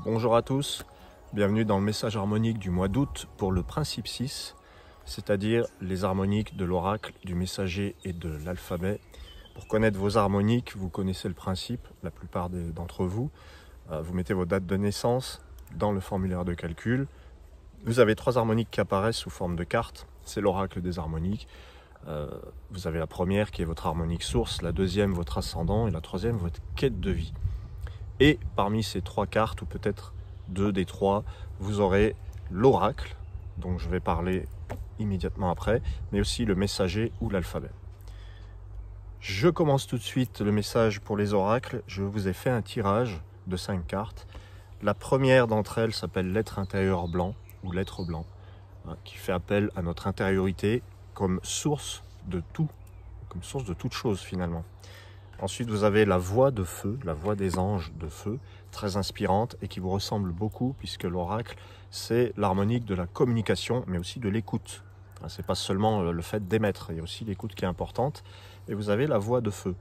Bonjour à tous, bienvenue dans le message harmonique du mois d'août pour le principe 6, c'est-à-dire les harmoniques de l'oracle, du messager et de l'alphabet. Pour connaître vos harmoniques, vous connaissez le principe, la plupart d'entre vous. Vous mettez vos dates de naissance dans le formulaire de calcul. Vous avez 3 harmoniques qui apparaissent sous forme de cartes, c'est l'oracle des harmoniques. Vous avez la première qui est votre harmonique source, la deuxième votre ascendant et la troisième votre quête de vie. Et parmi ces 3 cartes, ou peut-être 2 des 3, vous aurez l'oracle, dont je vais parler immédiatement après, mais aussi le messager ou l'alphabet. Je commence tout de suite le message pour les oracles. Je vous ai fait un tirage de 5 cartes. La première d'entre elles s'appelle l'être intérieur blanc, ou l'être blanc, qui fait appel à notre intériorité comme source de tout, comme source de toute chose finalement. Ensuite, vous avez la voix de feu, la voix des anges de feu, très inspirante et qui vous ressemble beaucoup puisque l'oracle, c'est l'harmonique de la communication, mais aussi de l'écoute. Ce n'est pas seulement le fait d'émettre, il y a aussi l'écoute qui est importante. Et vous avez la voix de feu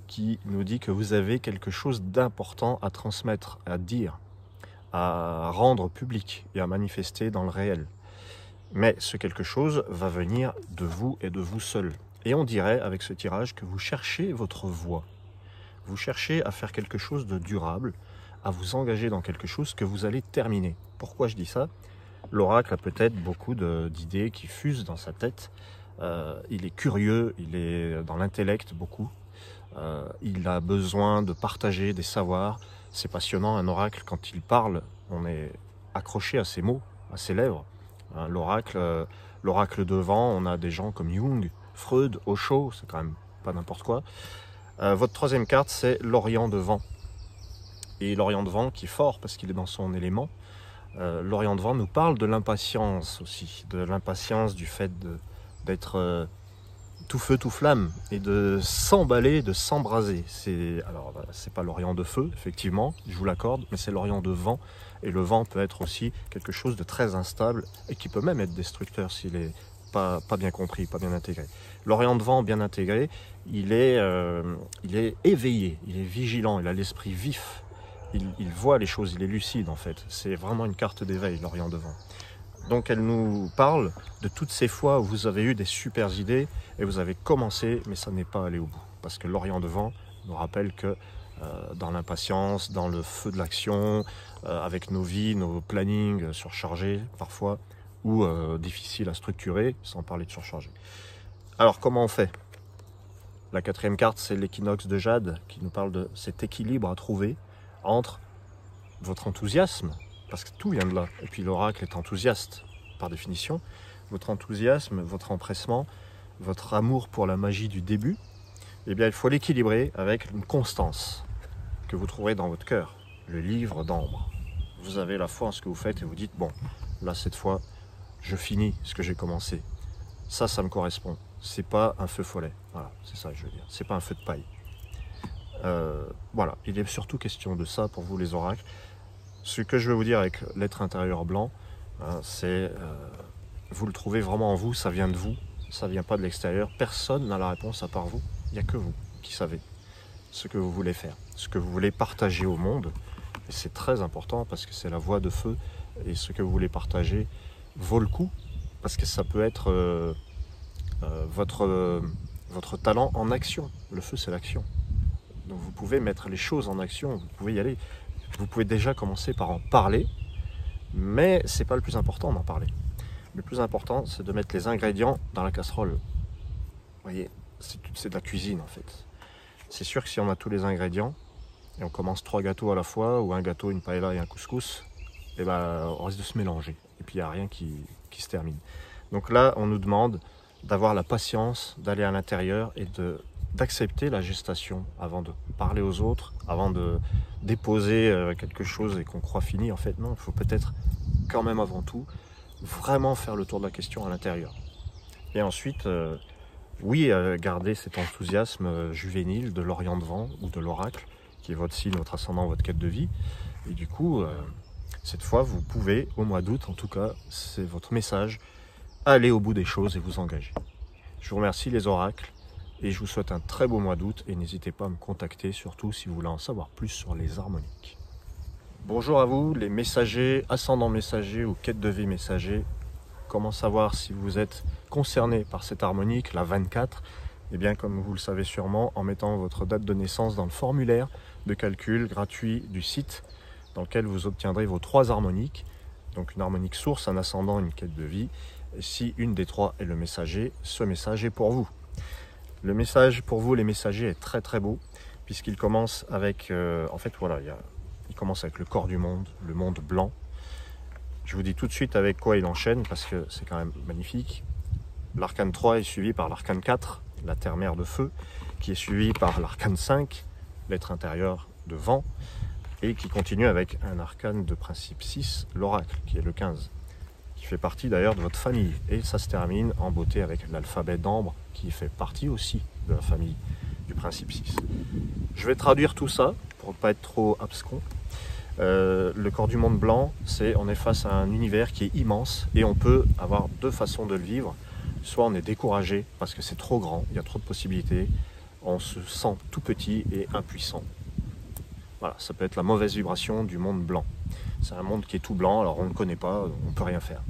qui nous dit que vous avez quelque chose d'important à transmettre, à dire, à rendre public et à manifester dans le réel. Mais ce quelque chose va venir de vous et de vous seul. Et on dirait avec ce tirage que vous cherchez votre voie. Vous cherchez à faire quelque chose de durable, à vous engager dans quelque chose que vous allez terminer. Pourquoi je dis ça? L'oracle a peut-être beaucoup d'idées qui fusent dans sa tête. Il est curieux, il est dans l'intellect beaucoup. Il a besoin de partager des savoirs. C'est passionnant, un oracle, quand il parle, on est accroché à ses mots, à ses lèvres. L'oracle de vent, on a des gens comme Jung, Freud, Osho, c'est quand même pas n'importe quoi. Votre troisième carte, c'est l'Orient de vent. Et l'Orient de vent qui est fort parce qu'il est dans son élément. L'Orient de vent nous parle de l'impatience aussi, de l'impatience du fait d'être tout feu, tout flamme et de s'emballer, de s'embraser. Alors, c'est pas l'Orient de feu, effectivement, je vous l'accorde, mais c'est l'Orient de vent. Et le vent peut être aussi quelque chose de très instable et qui peut même être destructeur s'il est pas bien compris, pas bien intégré. L'Orient de vent bien intégré, il est éveillé, il est vigilant, il a l'esprit vif, il voit les choses, il est lucide en fait. C'est vraiment une carte d'éveil, l'Orient de vent. Donc elle nous parle de toutes ces fois où vous avez eu des super idées et vous avez commencé, mais ça n'est pas allé au bout. Parce que l'Orient de vent nous rappelle que dans l'impatience, dans le feu de l'action, avec nos vies, nos plannings surchargés parfois, ou difficiles à structurer, sans parler de surcharger. Alors comment on fait? La 4e carte, c'est l'équinoxe de Jade, qui nous parle de cet équilibre à trouver entre votre enthousiasme, parce que tout vient de là, et puis l'oracle est enthousiaste par définition, votre enthousiasme, votre empressement, votre amour pour la magie du début, eh bien il faut l'équilibrer avec une constance que vous trouverez dans votre cœur, le livre d'ambre. Vous avez la foi en ce que vous faites et vous dites, bon, là cette fois, je finis ce que j'ai commencé. Ça me correspond. C'est pas un feu follet. Voilà, c'est ça que je veux dire. C'est pas un feu de paille. Voilà, il est surtout question de ça pour vous les oracles. Ce que je veux vous dire avec l'être intérieur blanc, c'est vous le trouvez vraiment en vous, ça vient de vous, ça vient pas de l'extérieur. Personne n'a la réponse à part vous. Il n'y a que vous qui savez ce que vous voulez faire, ce que vous voulez partager au monde. Et c'est très important parce que c'est la voie de feu et ce que vous voulez partager vaut le coup parce que ça peut être votre talent en action. Le feu, c'est l'action. Donc vous pouvez mettre les choses en action, vous pouvez y aller. Vous pouvez déjà commencer par en parler, mais c'est pas le plus important d'en parler. Le plus important, c'est de mettre les ingrédients dans la casserole. Vous voyez, c'est de la cuisine en fait. C'est sûr que si on a tous les ingrédients, et on commence 3 gâteaux à la fois, ou un gâteau, une paella et un couscous, et ben, on risque de se mélanger. Et puis il n'y a rien qui se termine. Donc là, on nous demande d'avoir la patience, d'aller à l'intérieur et d'accepter la gestation avant de parler aux autres, avant de déposer quelque chose et qu'on croit fini. En fait, non, il faut peut-être quand même avant tout vraiment faire le tour de la question à l'intérieur. Et ensuite, oui, garder cet enthousiasme juvénile de l'Orient de vent ou de l'oracle, qui est votre signe, votre ascendant, votre quête de vie. Et du coup, cette fois, vous pouvez, au mois d'août, en tout cas, c'est votre message, aller au bout des choses et vous engager. Je vous remercie les oracles et je vous souhaite un très beau mois d'août et n'hésitez pas à me contacter, surtout si vous voulez en savoir plus sur les harmoniques. Bonjour à vous, les messagers, ascendants messagers ou quête de vie messager. Comment savoir si vous êtes concerné par cette harmonique, la 24? Eh bien, comme vous le savez sûrement, en mettant votre date de naissance dans le formulaire de calcul gratuit du site, dans lequel vous obtiendrez vos 3 harmoniques. Donc une harmonique source, un ascendant, une quête de vie. Et si une des 3 est le messager, ce message est pour vous. Le message pour vous, les messagers, est très très beau, puisqu'il commence avec, il commence avec le corps du monde, le monde blanc. Je vous dis tout de suite avec quoi il enchaîne, parce que c'est quand même magnifique. L'arcane 3 est suivi par l'arcane 4, la terre-mère de feu, qui est suivi par l'arcane 5, l'être intérieur de vent, et qui continue avec un arcane de principe 6, l'oracle, qui est le 15, qui fait partie d'ailleurs de votre famille. Et ça se termine en beauté avec l'alphabet d'ambre, qui fait partie aussi de la famille du principe 6. Je vais traduire tout ça, pour ne pas être trop abscon. Le corps du monde blanc, on est face à un univers qui est immense, et on peut avoir 2 façons de le vivre. Soit on est découragé parce que c'est trop grand, il y a trop de possibilités, on se sent tout petit et impuissant. Voilà, ça peut être la mauvaise vibration du monde blanc. C'est un monde qui est tout blanc, alors on ne le connaît pas, on ne peut rien faire.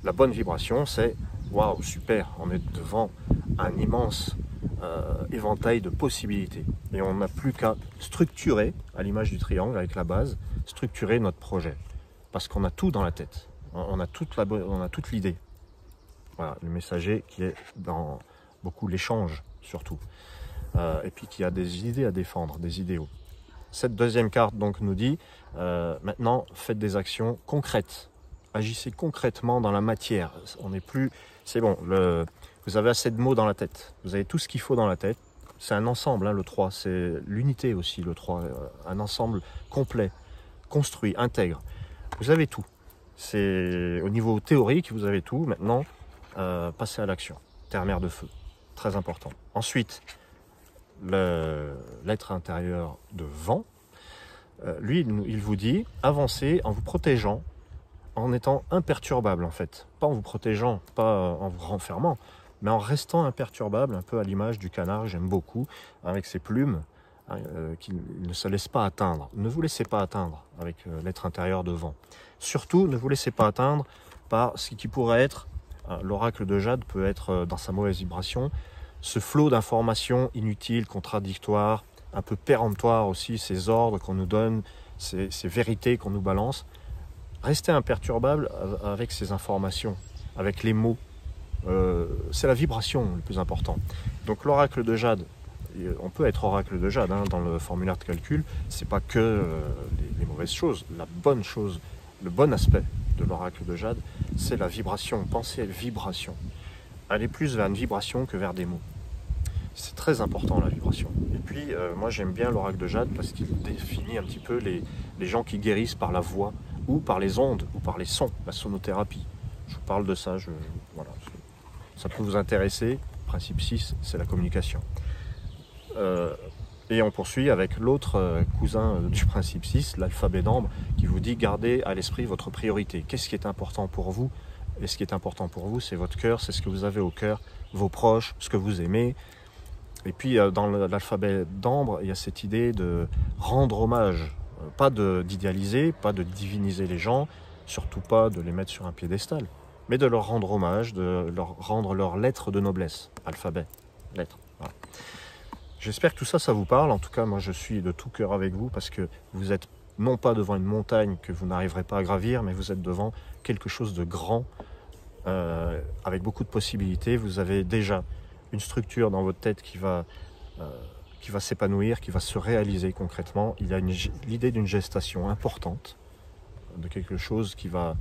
La bonne vibration, c'est waouh, super, on est devant un immense éventail de possibilités. Et on n'a plus qu'à structurer, à l'image du triangle avec la base, structurer notre projet. Parce qu'on a tout dans la tête, on a toute l'idée. Voilà, le messager qui est dans beaucoup l'échange surtout, et puis qui a des idées à défendre, des idéaux. Cette deuxième carte donc nous dit, maintenant faites des actions concrètes, agissez concrètement dans la matière. On n'est plus, c'est bon, vous avez assez de mots dans la tête, vous avez tout ce qu'il faut dans la tête. C'est un ensemble, hein, le 3, c'est l'unité aussi, le 3, un ensemble complet, construit, intègre. Vous avez tout. C'est au niveau théorique, vous avez tout. Maintenant, passez à l'action. Terre-mère de feu, très important. Ensuite, l'être intérieur de vent, lui, il vous dit, avancez en vous protégeant, en étant imperturbable en fait. Pas en vous protégeant, pas en vous renfermant, mais en restant imperturbable, un peu à l'image du canard, j'aime beaucoup, avec ses plumes, qui ne se laisse pas atteindre. Ne vous laissez pas atteindre avec l'être intérieur de vent. Surtout, ne vous laissez pas atteindre par ce qui pourrait être, l'oracle de Jade peut être dans sa mauvaise vibration, ce flot d'informations inutiles, contradictoires, un peu péremptoires aussi, ces ordres qu'on nous donne, ces vérités qu'on nous balance. Restez imperturbable avec ces informations, avec les mots. C'est la vibration le plus important. Donc l'oracle de Jade, on peut être oracle de Jade, hein, dans le formulaire de calcul, c'est pas que les mauvaises choses. La bonne chose, le bon aspect de l'oracle de Jade, c'est la vibration. Pensez à la vibration. Aller plus vers une vibration que vers des mots. C'est très important la vibration. Et puis moi j'aime bien l'oracle de Jade parce qu'il définit un petit peu les gens qui guérissent par la voix ou par les ondes ou par les sons, la sonothérapie. Je vous parle de ça, voilà, ça peut vous intéresser. Principe 6, c'est la communication. Et on poursuit avec l'autre cousin du principe 6, l'alphabet d'ambre, qui vous dit gardez à l'esprit votre priorité. Qu'est-ce qui est important pour vous? Et ce qui est important pour vous, c'est votre cœur, c'est ce que vous avez au cœur, vos proches, ce que vous aimez. Et puis dans l'alphabet d'ambre, il y a cette idée de rendre hommage, pas d'idéaliser, pas de diviniser les gens, surtout pas de les mettre sur un piédestal, mais de leur rendre hommage, de leur rendre leur lettre de noblesse, alphabet, lettre. Voilà. J'espère que tout ça, ça vous parle. En tout cas, moi, je suis de tout cœur avec vous parce que vous êtes non pas devant une montagne que vous n'arriverez pas à gravir, mais vous êtes devant quelque chose de grand, avec beaucoup de possibilités. Vous avez déjà une structure dans votre tête qui va s'épanouir, qui va se réaliser concrètement. Il y a l'idée d'une gestation importante, de quelque chose qui va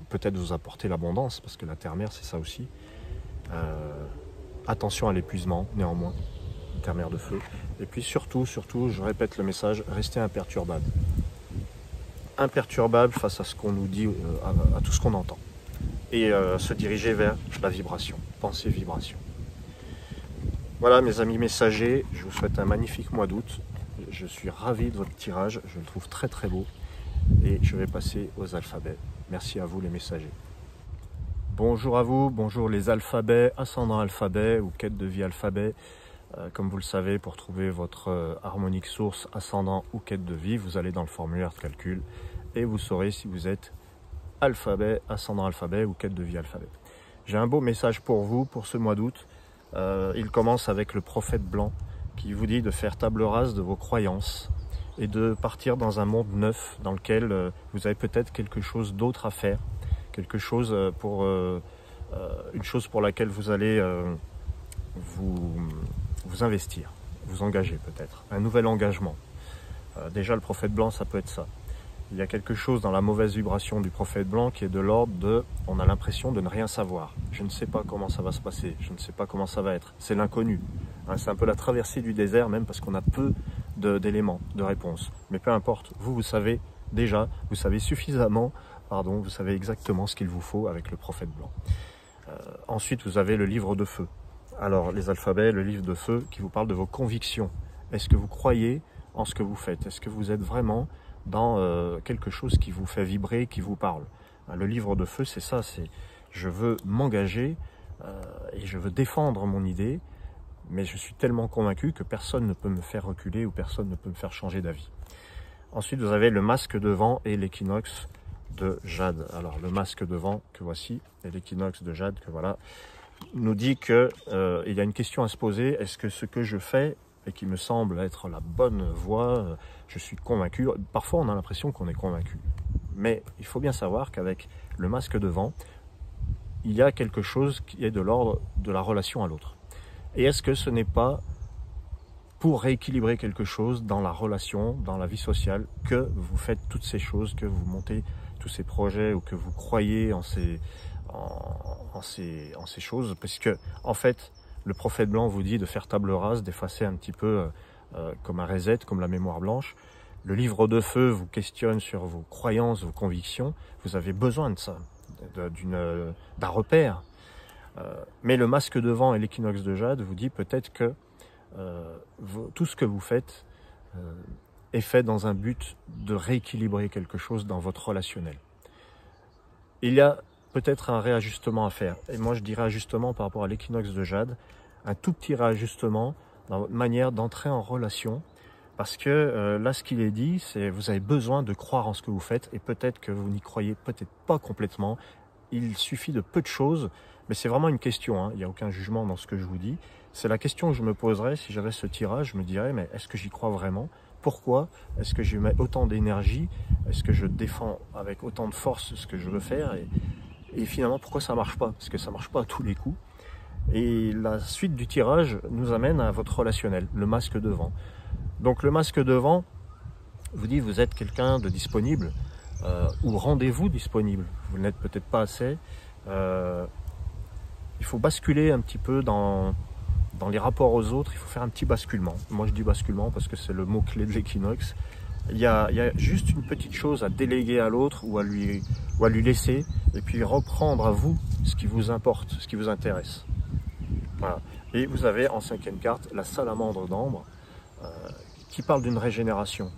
peut-être vous apporter l'abondance, parce que la terre-mère, c'est ça aussi. Attention à l'épuisement, néanmoins. Terre-mère de feu. Et puis surtout, je répète le message, restez imperturbable. Imperturbable face à ce qu'on nous dit, à tout ce qu'on entend. Et se diriger vers la vibration, pensée vibration. Voilà mes amis messagers, je vous souhaite un magnifique mois d'août. Je suis ravi de votre tirage, je le trouve très très beau. Et je vais passer aux alphabets. Merci à vous les messagers. Bonjour à vous, bonjour les alphabets, ascendant alphabet ou quête de vie alphabet. Comme vous le savez, pour trouver votre harmonique source, ascendant ou quête de vie, vous allez dans le formulaire de calcul et vous saurez si vous êtes alphabet, ascendant alphabet ou quête de vie alphabet. J'ai un beau message pour vous pour ce mois d'août. Il commence avec le prophète blanc qui vous dit de faire table rase de vos croyances et de partir dans un monde neuf dans lequel vous avez peut-être quelque chose d'autre à faire, quelque chose pour une chose pour laquelle vous allez vous investir, vous engager peut-être, un nouvel engagement. Déjà le prophète blanc, ça peut être ça. Il y a quelque chose dans la mauvaise vibration du prophète blanc qui est de l'ordre de « on a l'impression de ne rien savoir ». Je ne sais pas comment ça va se passer, je ne sais pas comment ça va être. C'est l'inconnu. C'est un peu la traversée du désert même parce qu'on a peu d'éléments, de réponses. Mais peu importe, vous savez déjà, vous savez suffisamment, vous savez exactement ce qu'il vous faut avec le prophète blanc. Ensuite, vous avez le livre de feu. Alors, les alphabets, le livre de feu qui vous parle de vos convictions. Est-ce que vous croyez en ce que vous faites? Est-ce que vous êtes vraiment dans quelque chose qui vous fait vibrer, qui vous parle? Le livre de feu, c'est ça, c'est je veux m'engager et je veux défendre mon idée, mais je suis tellement convaincu que personne ne peut me faire reculer ou personne ne peut me faire changer d'avis. Ensuite, vous avez le masque de vent et l'équinoxe de Jade. Alors, le masque de vent que voici et l'équinoxe de Jade que voilà, nous dit que il y a une question à se poser. Est-ce que ce que je fais et qui me semble être la bonne voie, je suis convaincu. Parfois, on a l'impression qu'on est convaincu. Mais il faut bien savoir qu'avec le masque de vent, il y a quelque chose qui est de l'ordre de la relation à l'autre. Et est-ce que ce n'est pas pour rééquilibrer quelque chose dans la relation, dans la vie sociale, que vous faites toutes ces choses, que vous montez tous ces projets ou que vous croyez en ces choses? Parce que, en fait, le prophète blanc vous dit de faire table rase, d'effacer un petit peu comme un reset, comme la mémoire blanche. Le livre de feu vous questionne sur vos croyances, vos convictions. Vous avez besoin de ça, d'un repère. Mais le masque de vent et l'équinoxe de Jade vous dit peut-être que tout ce que vous faites est fait dans un but de rééquilibrer quelque chose dans votre relationnel. Il y a peut-être un réajustement à faire. Et moi, je dirais ajustement par rapport à l'équinoxe de Jade, un tout petit réajustement dans votre manière d'entrer en relation. Parce que là, ce qu'il est dit, c'est vous avez besoin de croire en ce que vous faites et peut-être que vous n'y croyez peut-être pas complètement. Il suffit de peu de choses, mais c'est vraiment une question. Hein. Il n'y a aucun jugement dans ce que je vous dis. C'est la question que je me poserais si j'avais ce tirage. Je me dirais, mais est-ce que j'y crois vraiment? Pourquoi est-ce que j'y mets autant d'énergie? Est-ce que je défends avec autant de force ce que je veux faire? Et finalement, pourquoi ça ne marche pas? Parce que ça ne marche pas à tous les coups. Et la suite du tirage nous amène à votre relationnel, le masque de vent. Donc le masque de vent vous dit vous êtes quelqu'un de disponible ou rendez-vous disponible. Vous n'êtes peut-être pas assez. Il faut basculer un petit peu dans les rapports aux autres. Il faut faire un petit basculement. Moi je dis basculement parce que c'est le mot-clé de l'équinoxe. Il y a juste une petite chose à déléguer à l'autre ou à lui laisser et puis reprendre à vous ce qui vous importe, ce qui vous intéresse. Voilà. Et vous avez en cinquième carte la salamandre d'ambre qui parle d'une régénération.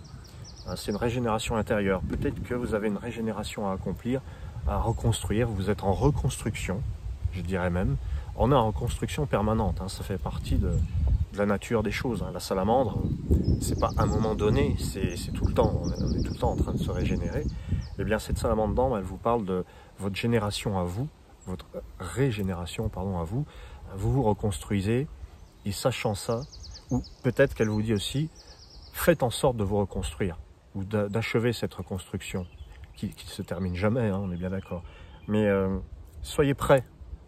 C'est une régénération intérieure. Peut-être que vous avez une régénération à accomplir, à reconstruire. Vous êtes en reconstruction, je dirais même. On est en reconstruction permanente. Ça fait partie de la nature des choses. La salamandre, c'est pas à un moment donné, c'est tout le temps. On est tout le temps en train de se régénérer. Eh bien, cette salamandre d'ambre, elle vous parle de votre génération à vous, votre régénération, pardon, à vous. Vous vous reconstruisez et sachant ça, ou peut-être qu'elle vous dit aussi, faites en sorte de vous reconstruire ou d'achever cette reconstruction qui ne se termine jamais, on est bien d'accord. Mais soyez prêts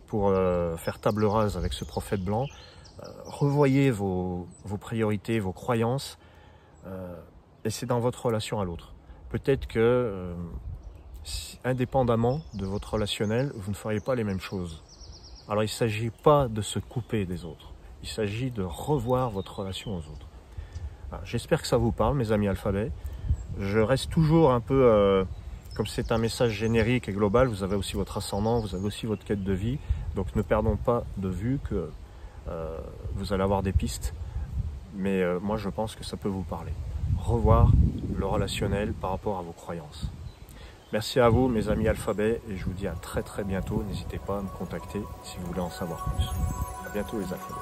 pour faire table rase avec ce prophète blanc. Revoyez vos priorités, vos croyances et c'est dans votre relation à l'autre. Peut-être que indépendamment de votre relationnel, vous ne feriez pas les mêmes choses. Alors il ne s'agit pas de se couper des autres. Il s'agit de revoir votre relation aux autres. J'espère que ça vous parle, mes amis alphabets. Je reste toujours un peu, comme c'est un message générique et global, vous avez aussi votre ascendant, vous avez aussi votre quête de vie. Donc ne perdons pas de vue que vous allez avoir des pistes. Mais moi, je pense que ça peut vous parler. Revoir le relationnel par rapport à vos croyances. Merci à vous, mes amis alphabets, et je vous dis à très très bientôt. N'hésitez pas à me contacter si vous voulez en savoir plus. À bientôt, les alphabets.